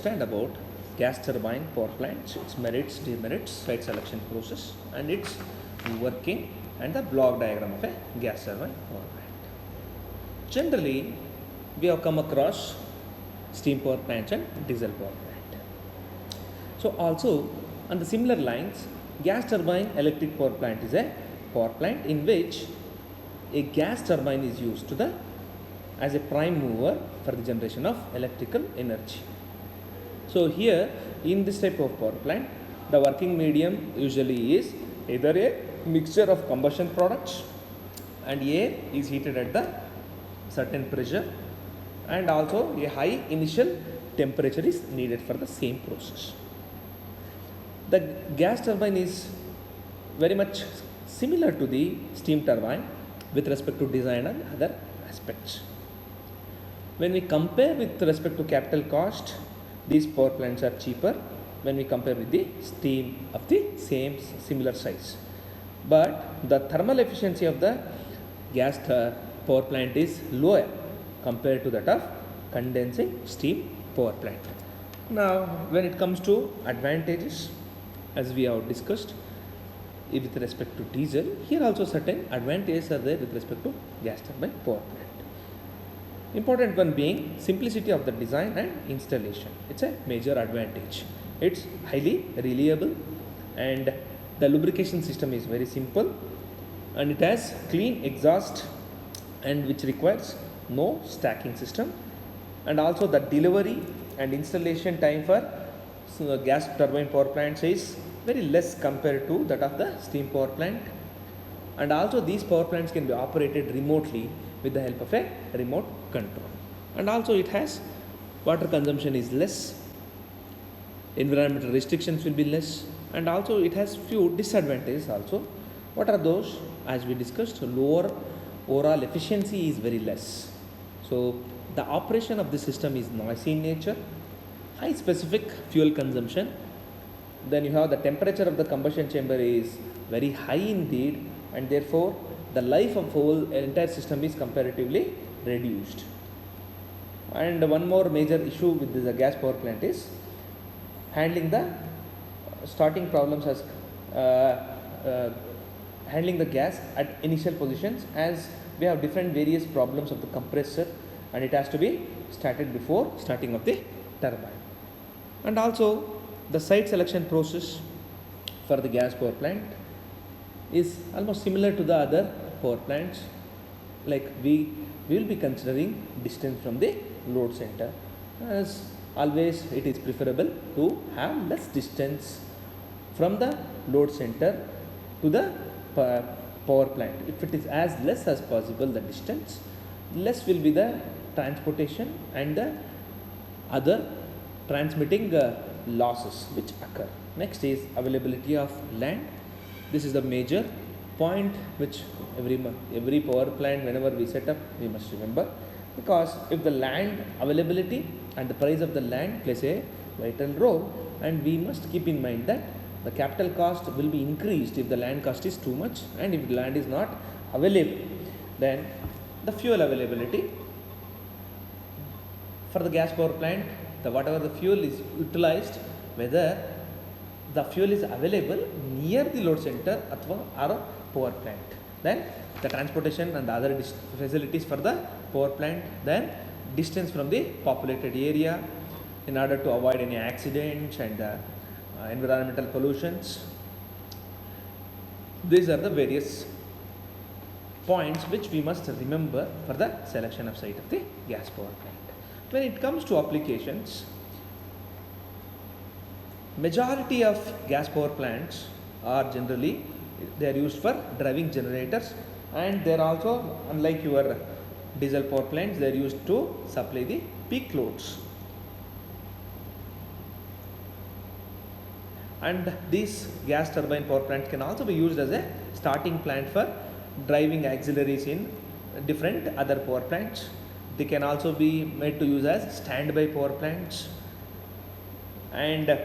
understand about gas turbine power plants, its merits, demerits, site selection process, and its working, and the block diagram of a gas turbine power plant. Generally, we have come across steam power plants and diesel power plant. So also on the similar lines, gas turbine electric power plant is a power plant in which a gas turbine is used as a prime mover for the generation of electrical energy. So here in this type of power plant, the working medium usually is either a mixture of combustion products and air is heated at the certain pressure, and also a high initial temperature is needed for the same process. The gas turbine is very much similar to the steam turbine with respect to design and other aspects. When we compare with respect to capital cost, these power plants are cheaper when we compare with the steam of the same similar size. But the thermal efficiency of the gas power plant is lower compared to that of condensing steam power plant. Now, when it comes to advantages, as we have discussed with respect to diesel, here also certain advantages are there with respect to gas turbine power plant. Important one being simplicity of the design and installation. It's a major advantage. It's highly reliable, and the lubrication system is very simple, and it has clean exhaust, and which requires no stacking system, and also the delivery and installation time for gas turbine power plants is very less compared to that of the steam power plant, and also these power plants can be operated remotely with the help of a remote control, and also it has water consumption is less, environmental restrictions will be less, and also it has few disadvantages also. What are those? As we discussed, lower overall efficiency is very less. So the operation of the system is noisy in nature, high specific fuel consumption, then you have the temperature of the combustion chamber is very high indeed, and therefore the life of whole entire system is comparatively reduced. And one more major issue with this gas power plant is handling the starting problems as handling the gas at initial positions, as we have different various problems of the compressor, and it has to be started before starting of the turbine. And also the site selection process for the gas power plant is almost similar to the other power plants. Like we will be considering distance from the load center. As always, it is preferable to have less distance from the load center to the power plant. If it is as less as possible the distance, less will be the transportation and the other transmitting losses which occur. Next is availability of land. This is the major point which every power plant, whenever we set up, we must remember, because if the land availability and the price of the land plays a vital role, and we must keep in mind that the capital cost will be increased if the land cost is too much, and if the land is not available, then the fuel availability for the gas power plant, whatever the fuel is utilized, whether the fuel is available near the load center or power plant, then the transportation and the other facilities for the power plant, then distance from the populated area in order to avoid any accidents and environmental pollutions. These are the various points which we must remember for the selection of site of the gas power plant. When it comes to applications, majority of gas power plants are generally they are used for driving generators, and they are also, unlike your diesel power plants, they are used to supply the peak loads. And these gas turbine power plants can also be used as a starting plant for driving auxiliaries in different other power plants. They can also be made to use as standby power plants, and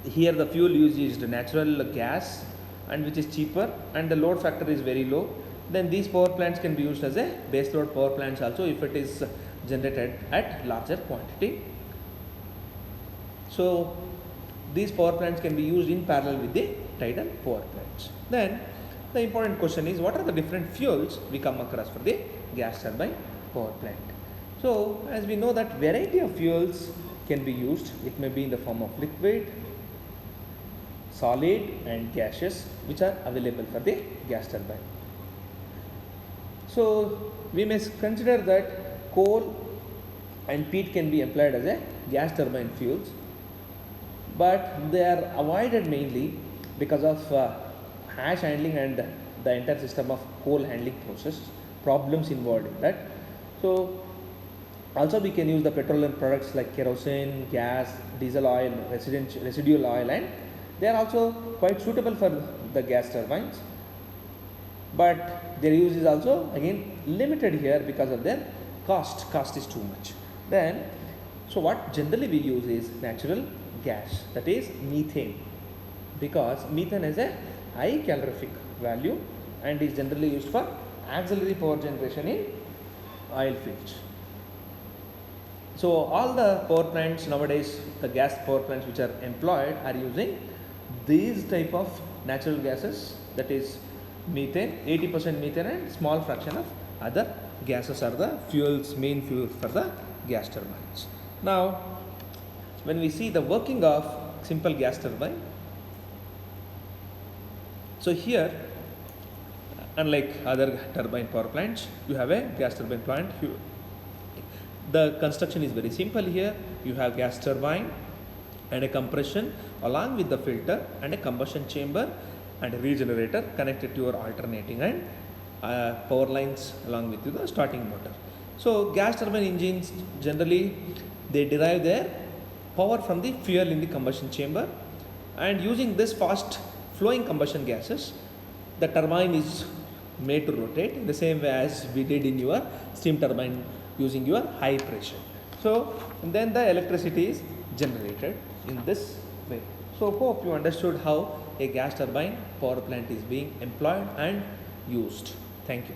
here the fuel used is the natural gas, and which is cheaper, and the load factor is very low. Then these power plants can be used as a base load power plants also if it is generated at larger quantity. So these power plants can be used in parallel with the tidal power plants. Then the important question is, what are the different fuels we come across for the gas turbine power plant? So as we know that variety of fuels can be used. It may be in the form of liquid, solid and gaseous, which are available for the gas turbine. So we may consider that coal and peat can be employed as a gas turbine fuels, but they are avoided mainly because of hash handling and the entire system of coal handling process problems involved in that. So also we can use the petroleum products like kerosene, gas, diesel oil, residual oil, and they are also quite suitable for the gas turbines, but their use is also again limited here because of their cost is too much. Then so what generally we use is natural gas, that is methane, because methane has a high calorific value and is generally used for auxiliary power generation in oil fields. So all the power plants nowadays, the gas power plants which are employed are using these type of natural gases, that is methane, 80% methane and small fraction of other gases are the fuels, main fuels for the gas turbines. Now when we see the working of simple gas turbine, so here unlike other turbine power plants, you have a gas turbine plant. The construction is very simple here. You have gas turbine and a compression along with the filter and a combustion chamber and a regenerator connected to your alternating and power lines along with the starting motor. So gas turbine engines generally they derive their power from the fuel in the combustion chamber, and using this fast flowing combustion gases, the turbine is made to rotate in the same way as we did in your steam turbine using your high pressure. So then the electricity is generated in this way. So hope you understood how a gas turbine power plant is being employed and used. Thank you.